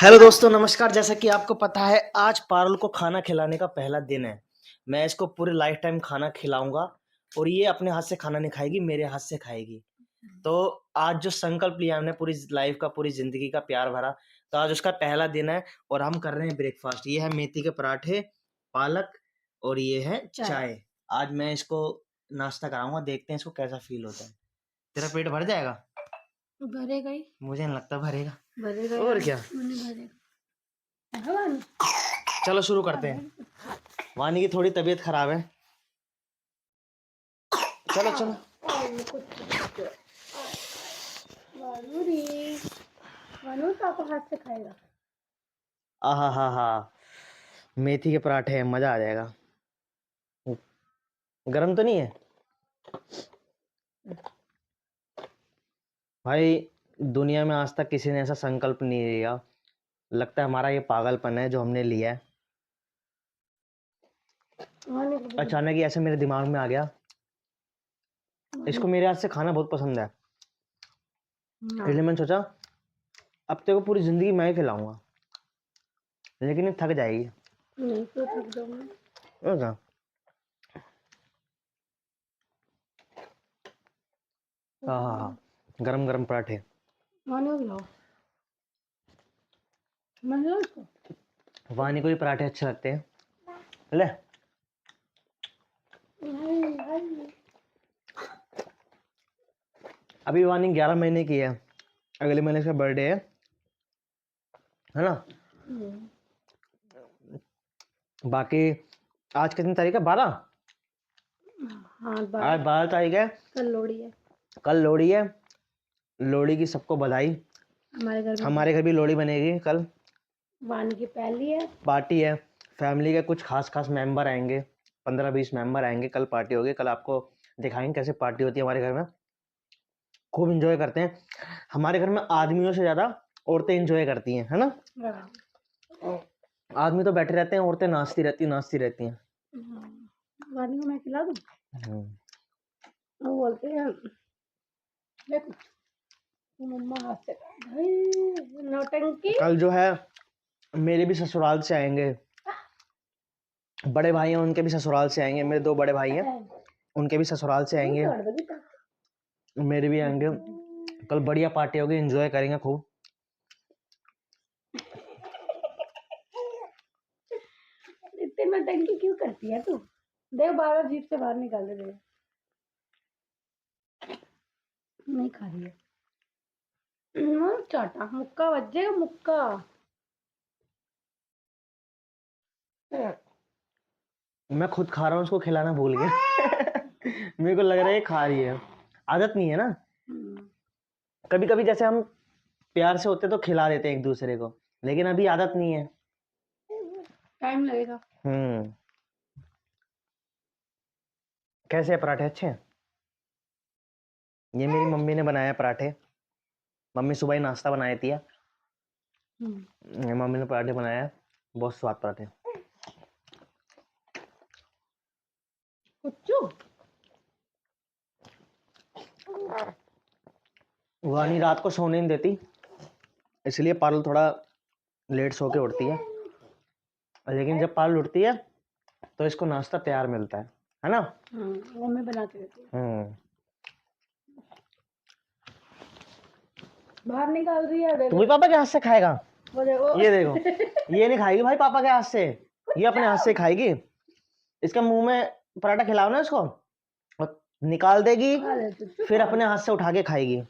Hello दोस्तों, नमस्कार। जैसा कि आपको पता है, आज पारुल को खाना खिलाने का पहला दिन है। मैं इसको पूरे लाइफ टाइम खाना खिलाऊंगा और ये अपने हाथ से खाना नहीं खाएगी, मेरे हाथ से खाएगी। तो आज जो संकल्प लिया हमने पूरी लाइफ का, पूरी जिंदगी का प्यार भरा, तो आज उसका पहला दिन है और हम कर रहे हैं ब्रेकफास्ट। ये है मेथी के पराठे, पालक और ये है चाय। आज मैं इसको नाश्ता कराऊंगा, देखते हैं इसको कैसा फील होता है। तेरा पेट भर जाएगा? भरेगा ही। मुझे नहीं लगता भरेगा। भरेगा और यार, क्या, भरेगा। हाँ, वानी। चलो शुरू करते हैं। वानी की थोड़ी तबीयत खराब है। चलो चलो। वानू री, वानू पापा हाथ से खाएगा। आहा हा हा, मेथी के पराठे हैं, मजा आ जाएगा। गरम तो नहीं है भाई? दुनिया में आज तक किसी ने ऐसा संकल्प नहीं लिया। लगता है हमारा ये पागलपन है जो हमने लिया है। वानी को भी अचानक ही ऐसे मेरे दिमाग में आ गया, इसको मेरे हाथ से खाना बहुत पसंद है। इसलिए मैंने सोचा अब तेरे को पूरी जिंदगी मैं ही खिलाऊंगा, लेकिन ये थक जाएगी। नहीं तो थक जाऊंगी। और क्या? हाँ हाँ हाँ, गरम गरम पराठे। वानी को खिलाओ। मैं खिलाऊं इसको? वानी को भी पराठे अच्छे लगते हैं। ले। अभी वानी 11 महीने की है, अगले महीने इसका बर्थडे है ना? बाकी आज कितनी तारीख है? 12। हाँ, आज 12 12 तारीख है। कल लोहड़ी है। कल लोहड़ी है। लोहड़ी की सबको बधाई। हमारे घर भी लोहड़ी बनेगी कल। वानी की पहली है। पार्टी है, फैमिली के कुछ खास खास मेंबर आएंगे, 15-20 मेंबर आएंगे। कल पार्टी होगी, कल आपको दिखाएंगे कैसे पार्टी होती है हमारे घर में। खूब इंजॉय करते हैं। हमारे घर में आदमियों से ज्यादा औरतें इंजॉय करती हैं, है ना? आदमी तो बैठे रहते हैं, औरतें नाचती रहती हैं। वानी को मैं खिला दूं? वो बोलते हैं देखो मम्मा हाथ से भाई नौटंकी। कल जो है मेरे भी ससुराल से आएंगे बड़े भाई हैं, उनके भी ससुराल से आएंगे। मेरे 2 बड़े भाई हैं, उनके भी ससुराल से आएंगे, मेरे भी आएंगे। कल बढ़िया पार्टी होगी, एंजॉय करेंगे खूब। इतनी नौटंकी क्यों करती है तू? देख बार बार जीप से बाहर निकाल दे। नहीं खा रही है। चाटा मुक्का बजेगा मुक्का। मैं खुद खा रहा हूँ, उसको खिलाना भूल गया। मेरे को लग रहा है ये खा रही है, आदत नहीं है ना। कभी कभी जैसे हम प्यार से होते तो खिला देते हैं एक दूसरे को, लेकिन अभी आदत नहीं है। टाइम लगेगा। कैसे है पराठे? अच्छे हैं। ये मेरी मम्मी ने बनाया पराठे। मम्मी सुबह ही नाश्ता बनाई थी। मम्मी ने पराठे बनाया, बहुत स्वाद पराठे। कुच्चू वानी रात को सोने नहीं देती, इसलिए पारुल थोड़ा लेट सो के उठती है। लेकिन जब पारुल उठती है तो इसको नाश्ता तैयार मिलता है ना? वो मैं बना के देती हूँ। बाहर निकाल रही है। तू भी पापा के हाथ से खाएगा? वो देखो ये देखो, ये नहीं खाएगी भाई पापा के हाथ से, ये अपने हाथ से खाएगी। इसके मुंह में पराठा खिलाओ ना इसको, और निकाल देगी, फिर अपने हाथ से उठा के खाएगी।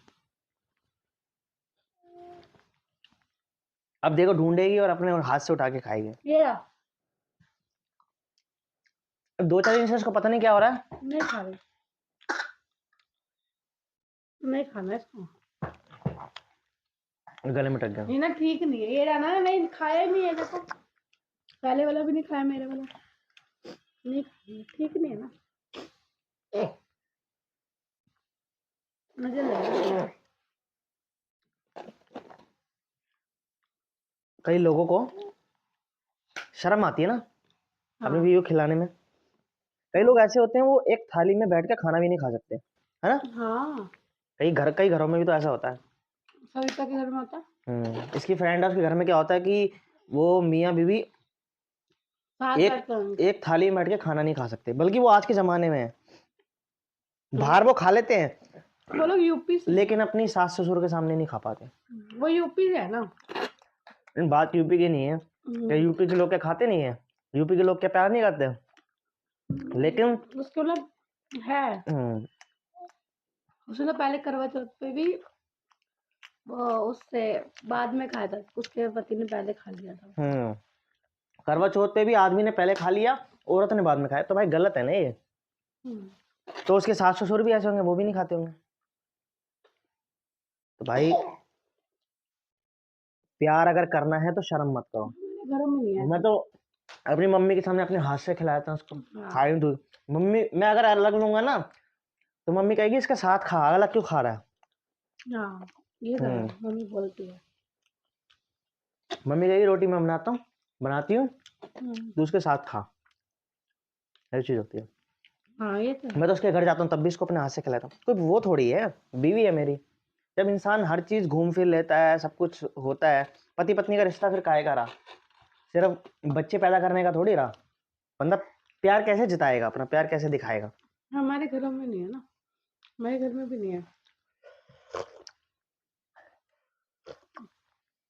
अब देखो, ढूंढेगी और अपने हाथ से उठा के खाएगी। ये 2-4 दिन से इसको पता नहीं क्या हो रहा है। नहीं खा रही, नहीं खाना इसको। गले में टक गया। ये ना ठीक नहीं है, ये ना नहीं खाया ही नहीं है। देखो पहले वाला भी नहीं खाया, मेरे वाला नहीं खाया, ठीक नहीं है ना। मुझे लग रहा है कई लोगों को शर्म आती है ना अपने बीवी को खिलाने में। कई लोग ऐसे होते हैं, वो एक थाली में बैठ के खाना भी नहीं खा सकते, है ना? हाँ, कई घरों में भी तो ऐसा होता है। सविता के घर में होता इसकी फ्रेंड है, उसके घर में क्या होता है कि वो मियाँ बीवी साथ एक बैठ कर एक थाली में बैठ के खाना नहीं खा सकते, बल्कि वो आज के जमाने में है, बाहर वो खा लेते हैं वो लोग यूपी से हैं। लेकिन अपनी सास ससुर के सामने नहीं खा पाते। वो यूपी से है ना। लेकिन बात यूपी की नहीं है, क्या यूपी के लोग क्या खाते नहीं है? यूपी के लोग क्या प्यार नहीं करते? लेकिन उसके मतलब है, हम्म, उसने तो पहले करवा चौथ पे भी वो उससे बाद में खाया था, उसके पति ने पहले खा लिया था। करवा चौथ पे भी आदमी ने पहले खा लिया, औरत ने बाद में खाया, तो भाई गलत है ना ये। हम्म, तो उसके सास ससुर भी ऐसे होंगे, वो भी नहीं खाते होंगे। तो भाई प्यार अगर करना है तो शर्म मत करो। मेरे घर में नहीं है। मैं तो अपनी मम्मी के सामने अपने हाथ से खिलाया था उसको, हाँ। खाई दूध। मम्मी, मैं अगर अलग लूंगा ना तो मम्मी कहेगी इसके साथ खा, अलग क्यों खा रहा है? हाँ, ये तो है, मम्मी बोलती है। मम्मी कहेगी रोटी मैं बनाती हूँ तो उसके साथ खा, ऐसी चीज होती है। हाँ, ये तो है। मैं तो उसके घर जाता हूँ तब भी इसको अपने हाथ से खिलाता हूँ, कोई वो थोड़ी है, बीवी है मेरी। जब इंसान हर चीज घूम फिर लेता है, सब कुछ होता है, पति पत्नी का रिश्ता फिर काहे का रहा? सिर्फ बच्चे पैदा करने का थोड़ी रहा। बंदा प्यार कैसे जताएगा, अपना प्यार कैसे दिखाएगा? हमारे घरों में नहीं है ना, हमारे घर में भी नहीं है।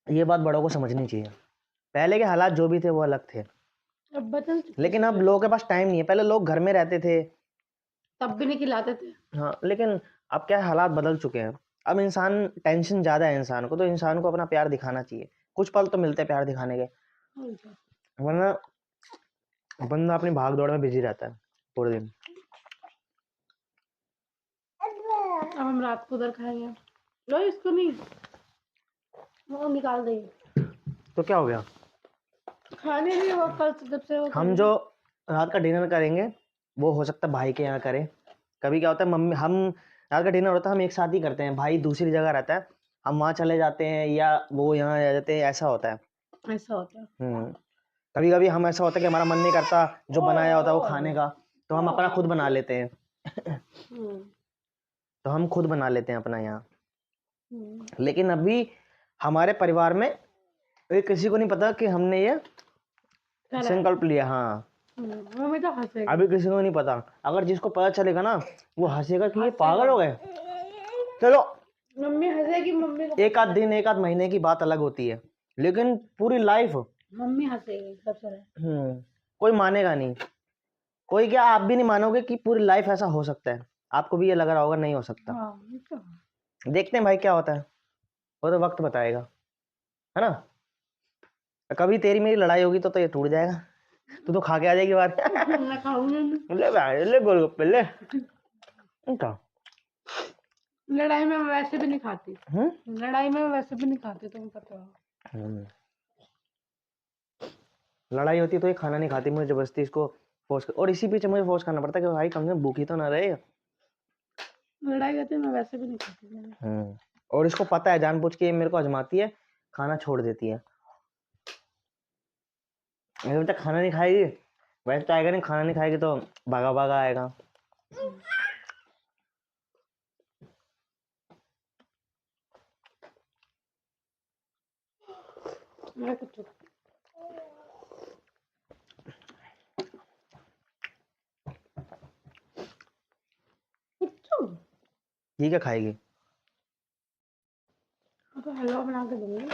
ये बात बड़ों को समझनी चाहिए। पहले के हालात जो भी थे वो अलग थे, अब बदल चुके लेकिन अब हैं। लोगों के पास टाइम नहीं है। पहले लोग घर में रहते थे, तब भी नहीं खिलाते थे। हाँ, लेकिन अब क्या है, हालात बदल चुके हैं। अब इंसान टेंशन ज्यादा है इंसान को, तो इंसान को अपना प्यार दिखाना चाहिए। कुछ पल तो मिलते हैं प्यार दिखाने के, और क्या। वरना बंदा अपनी भाग दौड़ में बिजी रहता है पूरे दिन। अब हम रात को उधर खाएंगे। लो इसको नहीं, वो निकाल देंगे। तो क्या हो गया? खाने भी वो कल से जब से वो हम जो रात का डिनर करेंगे वो हो सकता है भाई के यहाँ करें। कभी क्या होता है, मम्मी, हम रात का डिनर होता है हम एक साथ ही करते हैं, भाई दूसरी जगह रहता है, हम वहाँ चले जाते हैं या वो यहाँ आ जाते हैं, ऐसा होता है। ऐसा होता है। कभी कभी हम ऐसा होता है कि हमारा मन नहीं करता जो बनाया होता है वो खाने का, तो हम अपना खुद बना लेते हैं। तो हम खुद बना लेते हैं अपना यहाँ। लेकिन अभी हमारे परिवार में ये किसी को नहीं पता कि हमने ये संकल्प लिया। हाँ, मम्मी तो हंसेगी। अभी किसी को नहीं पता। अगर जिसको पता चलेगा ना वो हंसेगा कि ये पागल हो गए। चलो, मम्मी हंसेगी, मम्मी को एक आध दिन एक आध महीने की बात अलग होती है, लेकिन पूरी लाइफ मम्मी हंसेगी सबसे। कोई मानेगा नहीं। कोई क्या, आप भी नहीं मानोगे कि पूरी लाइफ ऐसा हो सकता है। आपको भी ये लग रहा होगा नहीं हो सकता। हाँ, ये तो है। देखते हैं भाई क्या होता है, वो तो वक्त बताएगा, है ना? कभी तेरी मेरी लड़ाई होगी तो ये टूट जाएगा, तू तो खा के आ जाएगी बाहर। मैं खाऊंगी। ले भाई, ले गोलगप्पे ले। क्या? लड़ाई में मैं वैसे भी नहीं खाती। लड़ाई में मैं वैसे भी नहीं खाती, तुम पता हो। लड़ाई होती है तो ये खाना नहीं खाती, मुझे जबरदस्ती इसको फोर्स कर, और इसी पीछे मुझे फोर्स करना पड़ता है कि भाई कम से कम भूखी तो ना रहे। लड़ाई करती मैं वैसे भी नहीं खाती। और इसको पता है जानबूझ के ये मेरे को आजमाती है, खाना छोड़ देती है। जब तक खाना नहीं खाएगी वैसे तो आएगा नहीं, खाना नहीं खाएगी तो भागा भागा आएगा। मैं कुछ ये क्या खाएगी? तो हलवा बना के दूंगी।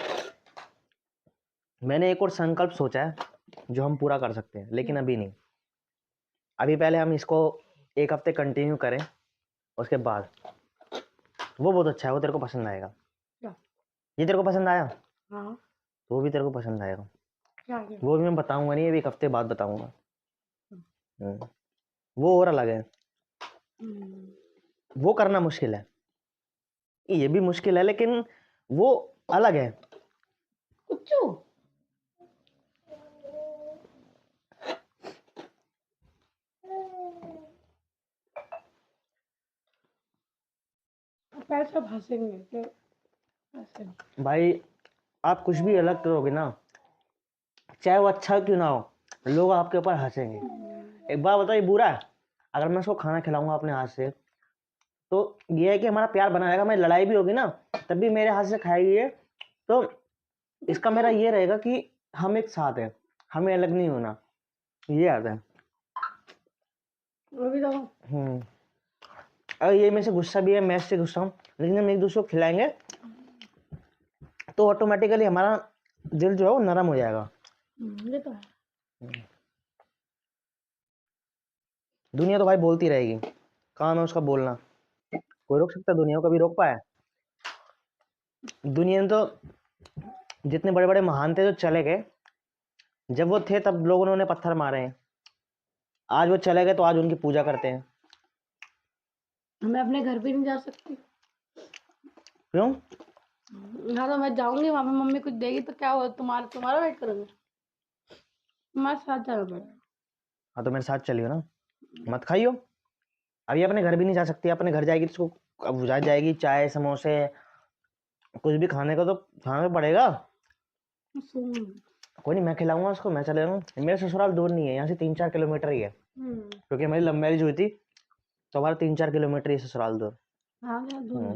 मैंने एक और संकल्प सोचा है जो हम पूरा कर सकते हैं, लेकिन अभी नहीं। अभी पहले हम इसको एक हफ्ते कंटिन्यू करें, उसके बाद वो बहुत अच्छा है, वो तेरे को पसंद आएगा। क्या? ये तेरे को पसंद आया हाँ, तो वो भी तेरे को पसंद आएगा। क्या वो भी मैं बताऊंगा नहीं, अभी एक हफ्ते बाद बताऊंगा। वो और अलग है, वो करना मुश्किल है, ये भी मुश्किल है, लेकिन वो अलग है। कुच्चू पैसा हंसेंगे कि ऐसे। भाई आप कुछ भी अलग करोगे ना, चाहे वो अच्छा क्यों ना हो, लोग आपके ऊपर हंसेंगे। एक बार बताओ, ये बुरा है? अगर मैं उसको खाना खिलाऊंगा अपने हाथ से तो ये है कि हमारा प्यार बना रहेगा, मेरी लड़ाई भी होगी ना तब भी मेरे हाथ से खाएगी ये, तो इसका मेरा ये रहेगा कि हम एक साथ हैं, हमें अलग नहीं होना, ये आता है। अभी तो अगर ये मेरे से गुस्सा भी है, मैं इससे गुस्सा हूँ, लेकिन हम एक दूसरे को खिलाएंगे तो ऑटोमेटिकली हमारा दिल जो है वो नरम हो जाएगा। ये तो है। दुनिया तो भाई बोलती रहेगी, काम है उसका बोलना, कोई रोक सकता है दुनिया को? कभी रोक पाया? दुनिया ने तो जितने बड़े बड़े महान थे जो चले गए, जब वो थे तब लोगों ने उन्हें पत्थर मारे हैं, आज वो चले गए तो आज उनकी पूजा करते हैं। मैं अपने घर भी नहीं जा सकती। क्यों? हाँ तो मैं जाऊंगी वहां पे, मम्मी कुछ देगी तो क्या हुआ, तुम्हारा वेट करूंगी, तुम्हारे साथ जाना पड़ेगा। हाँ तो मेरे साथ चलियो ना, मत खाइयो। अभी अपने घर भी नहीं जा सकती, अपने घर जाएगी तो उसको अब बुझा जाएगी, चाय समोसे कुछ भी खाने को तो खाना तो पड़ेगा। कोई नहीं, मैं खिलाऊंगा उसको, मैं चले जाऊंगा। मेरा ससुराल दूर नहीं है, यहाँ से 3-4 किलोमीटर ही है, क्योंकि हमारी लव मैरिज हुई थी तो हमारा 3-4 किलोमीटर ही ससुराल दूर। हाँ क्या दूर है?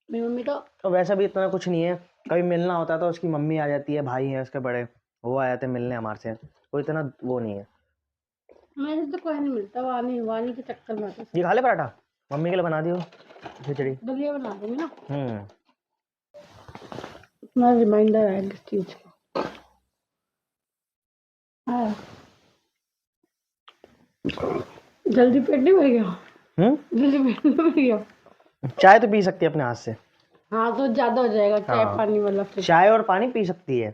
मेरी मम्मी तो वैसा भी इतना कुछ नहीं है, कभी मिलना होता है तो उसकी मम्मी आ जाती है, भाई है उसके बड़े, वो आ जाते हैं मिलने हमारे से, कोई इतना वो नहीं है। मेरे से तो कोई नहीं मिलता, वानी के चक्कर में आता ये खा ले पराठा, मम्मी के लिए बना दियो खिचड़ी। दलिया बना दूंगी ना, इतना रिमाइंडर है इस चीज का। हाँ। जल्दी पेट नहीं भर गया? जल्दी पेट नहीं भर गया? चाय तो पी सकती है अपने हाथ से। हाँ तो ज्यादा हो जाएगा चाय पानी वाला फिर। चाय और पानी पी सकती है,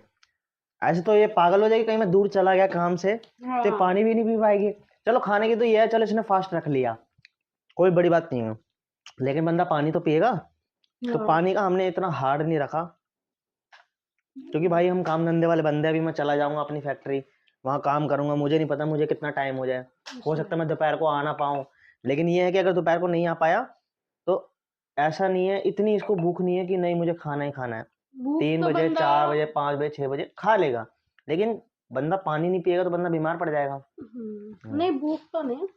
ऐसे तो ये पागल हो जाएगी, कहीं मैं दूर चला गया काम से तो ये पानी भी नहीं पी पाएगी। चलो खाने की तो ये है, चलो इसने फास्ट रख लिया, कोई बड़ी बात नहीं है, लेकिन बंदा पानी तो पिएगा। तो पानी का हमने इतना हार्ड नहीं रखा, क्योंकि भाई हम काम धंधे वाले बंदे, अभी मैं चला जाऊंगा अपनी फैक्ट्री, वहां काम करूंगा, मुझे नहीं पता मुझे कितना टाइम हो जाए, हो सकता है मैं दोपहर को आ ना पाऊँ, लेकिन ये है कि अगर दोपहर को नहीं आ पाया तो ऐसा नहीं है, इतनी इसको भूख नहीं है कि नहीं मुझे खाना ही खाना है। 3 बजे 4 बजे 5 बजे 6 बजे खा लेगा, लेकिन बंदा पानी नहीं पिएगा तो बंदा बीमार पड़ जाएगा। नहीं भूख तो नहीं,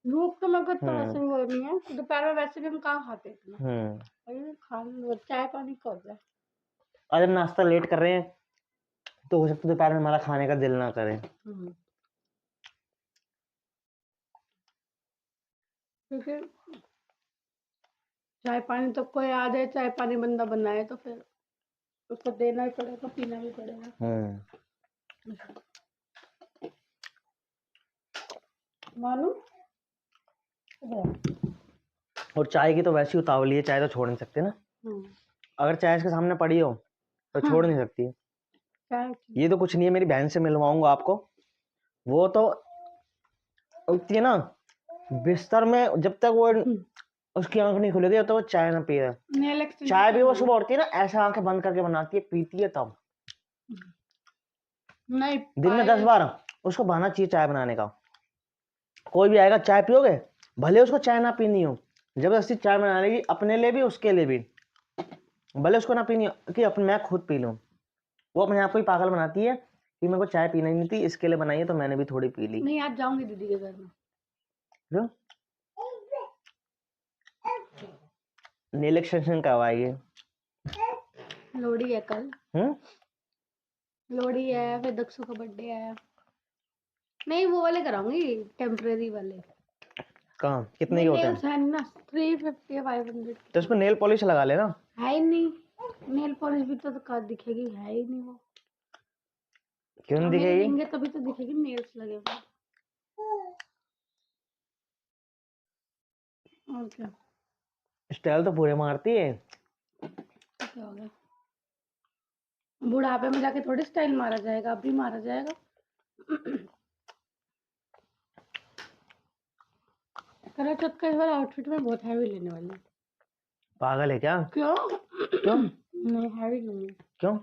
भूख तो मेरे को तो वैसे भी हो रही है, दोपहर में वैसे भी हम कहाँ खाते इतना, खा लो चाय पानी कर जाए। अगर नाश्ता लेट कर रहे हैं तो हो सकता है दोपहर में हमारा खाने का दिल ना करे। क्योंकि चाय पानी तो कोई आ जाए, चाय पानी बंदा बनाए तो फिर उसको देना ही पड़ेगा, पीना भी पड़ेगा। मालूम। और चाय की तो वैसी उतावली है, चाय तो छोड़ नहीं सकते ना, अगर चाय इसके सामने पड़ी हो तो छोड़ नहीं सकती। ये तो कुछ नहीं है, मेरी बहन से मिलवाऊंगा आपको, वो तो उठती है ना बिस्तर में, जब तक वो उसकी आंख नहीं खुलेगी तब तक वो चाय ना पी रहा। चाय भी वो सुबह उठती है ना ऐसे आंखें बंद करके बनाती है, पीती है तब, नहीं दिन में 10 बार उसको बहाना चाहिए चाय बनाने का। कोई भी आएगा चाय पियोगे, भले उसको चाय ना पीनी हो, जबरदस्ती चाय बना लेगी, अपने लिए भी उसके लिए भी, भले उसको ना पीनी हो कि अपने मैं खुद पी लूं, वो अपने आप को ही पागल बनाती है कि मेरे को चाय पीना ही नहीं थी, इसके लिए बनाई है तो मैंने भी थोड़ी पी ली। नहीं आज जाऊंगी दीदी के घर में। क्यों? नेल एक्सटेंशन कब आएगी? लोहड़ी है कल। लोहड़ी है, फिर दक्षु का बर्थडे है। नहीं वो वाले कराऊंगी, टेम्परेरी वाले। कहाँ कितने के होते हैं? ना 350 500। तो उस पर नेल पॉलिश लगा लेना। है ही नहीं, नेल पॉलिश भी तो दिखेगी, है ही नहीं वो। क्यों नहीं दिखेगी? देंगे तभी तो दिखेगी, नेल्स लगे हुए। और क्या, स्टाइल तो पूरे मारती है। क्या हो गया, बुढ़ापे में जाके थोड़ी स्टाइल मारा जाएगा, अभी मारा जाएगा। करवा चौथ का इस बार आउटफिट में बहुत हैवी लेने वाली हूँ। पागल है क्या? क्यों? क्यों? नहीं हैवी लूंगी। क्यों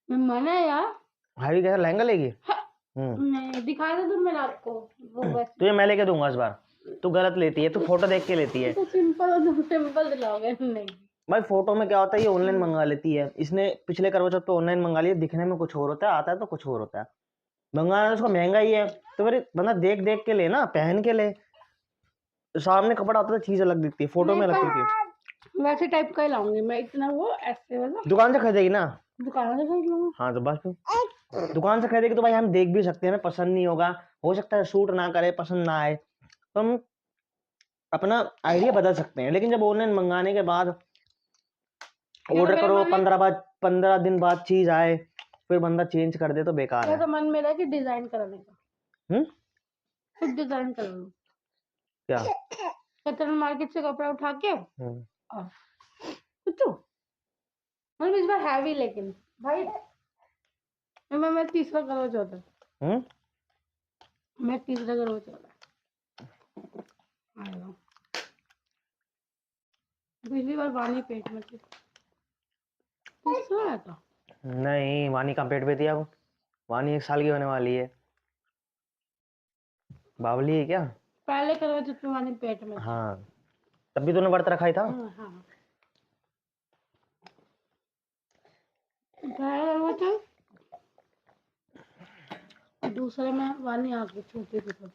मैं मना है यार। हैवी कैसा लहंगा लेगी? नहीं दिखा दे तुम, मैं आपको वो बस तुझे मैं लेके दूंगा इस बार, तू गलत लेती है, तू फोटो देख के लेती है। तो सिंपल दिलाओगे? नहीं भाई फोटो में क्या होता है, ये ऑनलाइन मंगा लेती है, इसने पिछले करवा चौथ पे ऑनलाइन मंगा लिया, दिखने में कुछ और होता है, आता है तो कुछ और होता है, मंगाना उसको महंगा ही है, तो फिर बंदा देख देख के ले ना, पहन के ले, सामने कपड़ा होता है चीज अलग दिखती है, फोटो में अलग दिखती है। वैसे टाइप का ही लाऊंगी मैं, इतना वो ऐसे वाला दुकान से खरीदेगी ना? दुकान से खरीद लूंगा। हाँ तो बस फिर दुकान से खरीदेगी तो भाई हम देख भी सकते हैं, हमें पसंद नहीं होगा, हो सकता है सूट ना करे, पसंद ना आए, तो हम अपना आइडिया बदल सकते हैं। लेकिन जब ऑनलाइन मंगाने के बाद ये तो ऑर्डर मेरा करो, मन है, 15 दिन बाद चीज आए, फिर बंदा चेंज कर दे तो बेकार ये है। तो मन मेरा है कि डिजाइन कराने का, हम्म खुद डिजाइन करा लूं। क्या? कतरन मार्केट से कपड़ा उठा के हम्म और तो मतलब इस बार हैवी, लेकिन भाई मैं तीसरा करवा चौथ है, हम्म मैं तीसरा करवा चौथ आएगा। पिछली बार वाणी पेट में थी, तीसरा आया था। नहीं, वानी का पेट पे थी अब, वानी 1 साल की होने वाली है। बावली है क्या? पहले करवा चौथ में वाणी पेट में थी। हाँ, तब भी तूने व्रत रखा ही था। हाँ पहले करवा चौथ, दूसरे में वाणी आ गई छोटी थी तब,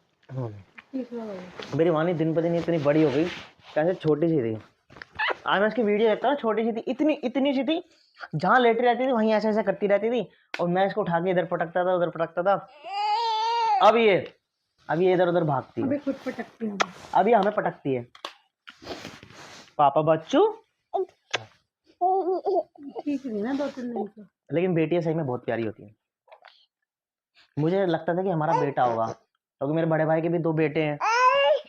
तीसरा करवा। मेरी वानी दिन पर दिन इतनी बड़ी हो गई, कैसे छोटी सी थी। आज मैं उसकी वीडियो देखता हूँ, छोटी सी थी, इतनी इतनी सी थी, जहाँ लेटी रहती थी वहीं ऐसे ऐसे करती रहती थी, और मैं इसको उठा के इधर पटकता था उधर पटकता था। अब ये इधर उधर भागती है, अबे खुद पटकती हूँ। अब ये हमें पटकती है। पापा बच्चू, ठीक थी ना 2-3 दिन से। लेकिन बेटियां सही में बहुत प्यारी होती हैं। मुझे लगता था कि हमारा बेटा होगा, क्योंकि मेरे बड़े भाई के भी 2 बेटे हैं,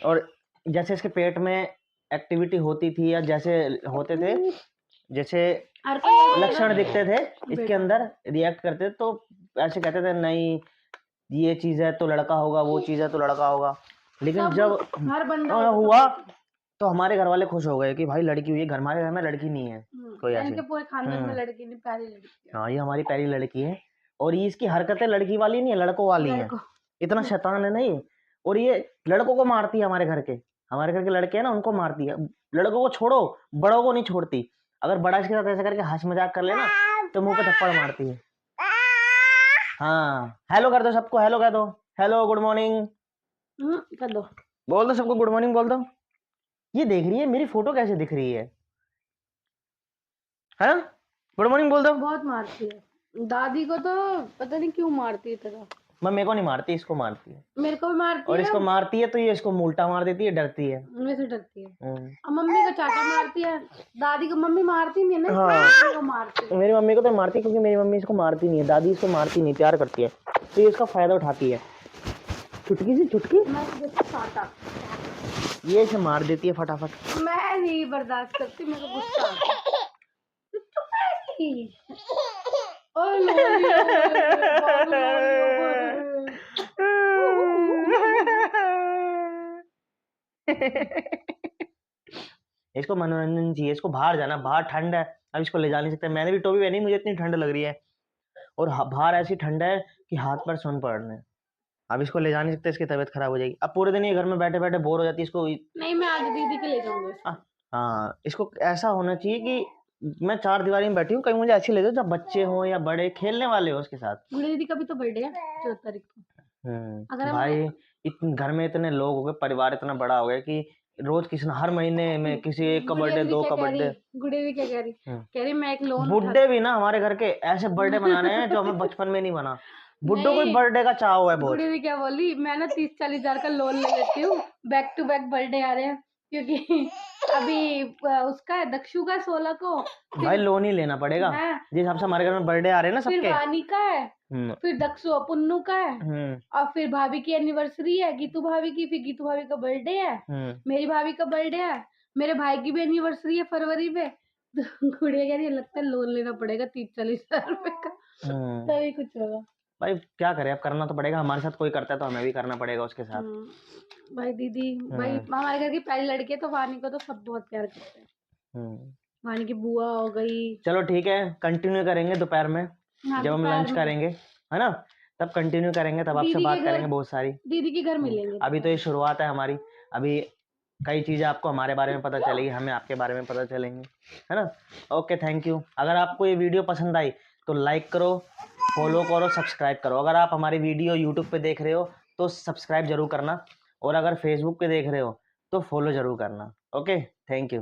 और जैसे इसके पेट में एक्टिविटी होती थी या जैसे होते थे, जैसे लक्षण दिखते थे इसके अंदर, रिएक्ट करते थे, तो ऐसे कहते थे नहीं ये चीज़ है तो लड़का होगा, वो चीज़ है तो लड़का होगा। लेकिन जब हर बंदा हुआ तो हमारे घर वाले खुश हो गए कि भाई लड़की हुई है, हमारे घर में लड़की नहीं है कोई ऐसी। इनके पूरे खानदान में लड़की नहीं, पहली लड़की है। हाँ, ये हमारी पहली लड़की है, और ये इसकी हरकतें लड़की वाली नहीं है, लड़कों वाली हैं। इतना शैतान है नहीं, और ये लड़कों को मारती है, हमारे घर के लड़के हैं ना, उनको मारती है। लड़कों को छोड़ो, बड़ों को नहीं छोड़ती। अगर बड़ा इसके साथ ऐसे करके हंस मजाक कर लेना तो मुंह पे थप्पड़ मारती है। हाँ, हेलो कर दो सबको, हेलो कह दो, हेलो गुड मॉर्निंग कर दो, बोल दो सबको, गुड मॉर्निंग बोल दो। ये देख रही है मेरी फोटो कैसे दिख रही है ना? गुड मॉर्निंग बोल दो। बहुत मारती है दादी को, तो पता नहीं क्यों मारती है तेरा। मम्मी को नहीं मारती, इसको मारती है, मेरे को भी मारती और है, इसको मारती है तो ये इसको उल्टा मार देती है, डरती है। मेरे से डरती है। और मम्मी को चाचा मारती है, दादी को मम्मी मारती नहीं है ना, हाँ। मम्मी को मारती है। मेरी मम्मी को तो मारती है, क्योंकि मेरी मम्मी इसको मारती नहीं है, दादी इसको मारती नहीं, प्यार करती है, तो ये इसका फायदा उठाती है। चुटकी सी चुटकी मैं तुझे साटा, ये इसे मार देती है फटाफट। मैं नहीं बर्दाश्त करती, मेरे को गुस्सा आता है। ओए इसको मनोरंजन चाहिए, इसको बाहर जाना, बाहर ठंड है, अब इसको ले जा नहीं सकते। मैंने भी टोपी पहनी, मुझे इतनी ठंड लग रही है, और बाहर ऐसी ठंड है कि हाथ पर सुन पड़ रहे हैं। अब इसको ले जा नहीं सकते, इसकी तबीयत खराब हो जाएगी। अब पूरे दिन ये घर में बैठे बैठे बोर हो जाती है इसको। नहीं, मैं आज दीदी के ले जाऊंगी। हाँ, इसको ऐसा होना चाहिए कि मैं 4 दीवारी में बैठी हूँ, कहीं मुझे अच्छी लगे, जब बच्चे हो या बड़े खेलने वाले हो उसके साथ। गुड़िया दीदी का भी तो बर्थडे है 14 तारीख को। अगर भाई घर में इतने लोग हो गए, परिवार इतना बड़ा हो गया कि रोज किसी न हर महीने में किसी एक का बर्थडे, 2 का बर्थडे। गुड़िया भी क्या कह रही, कह रही मैं एक लोन बुड्ढे भी ना हमारे घर के ऐसे बर्थडे मनाने हैं जो हमें बचपन में नहीं बना। बुड्ढों को बर्थडे का चाव है बहुत। गुड़िया भी क्या बोली, मैं ना 30-40 हजार का लोन ले लेती हूँ, बैक टू बैक बर्थडे आ रहे हैं, क्योंकि अभी उसका है दक्षु का 16 को। भाई लोन ही लेना पड़ेगा, जिस हिसाब से हमारे घर में बर्थडे आ रहे हैं ना सबके। फिर वानी का है, फिर दक्षु पुन्नू का है, और फिर भाभी की एनिवर्सरी है, गीतू भाभी की, फिर गीतू भाभी का बर्थडे है, मेरी भाभी का बर्थडे है, मेरे भाई की भी एनिवर्सरी है फरवरी में। गुड़िया कह रही है लगता है लोन लेना पड़ेगा 30-40 हजार रुपए का, तभी कुछ होगा। भाई क्या करें, अब करना तो पड़ेगा, हमारे साथ कोई करता है तो हमें भी करना पड़ेगा उसके साथ। भाई दीदी, भाई हमारे घर की पहली लड़की है, तो वानी को तो सब बहुत प्यार करते हैं। वानी की बुआ हो गई। चलो ठीक है, कंटिन्यू करेंगे दोपहर में, जब हम लंच करेंगे, है ना, तब कंटिन्यू करेंगे, तब आपसे बात करेंगे बहुत सारी। दीदी के घर मिलेंगे। अभी तो ये शुरुआत है हमारी, अभी कई चीज़ें आपको हमारे बारे में पता चलेगी, हमें आपके बारे में पता चलेंगे, है ना। Okay, thank you. अगर आपको ये वीडियो पसंद आई तो लाइक करो, फॉलो करो, सब्सक्राइब करो। अगर आप हमारी वीडियो यूट्यूब पे देख रहे हो तो सब्सक्राइब जरूर करना, और अगर फेसबुक पे देख रहे हो तो फॉलो जरूर करना। Okay, thank you.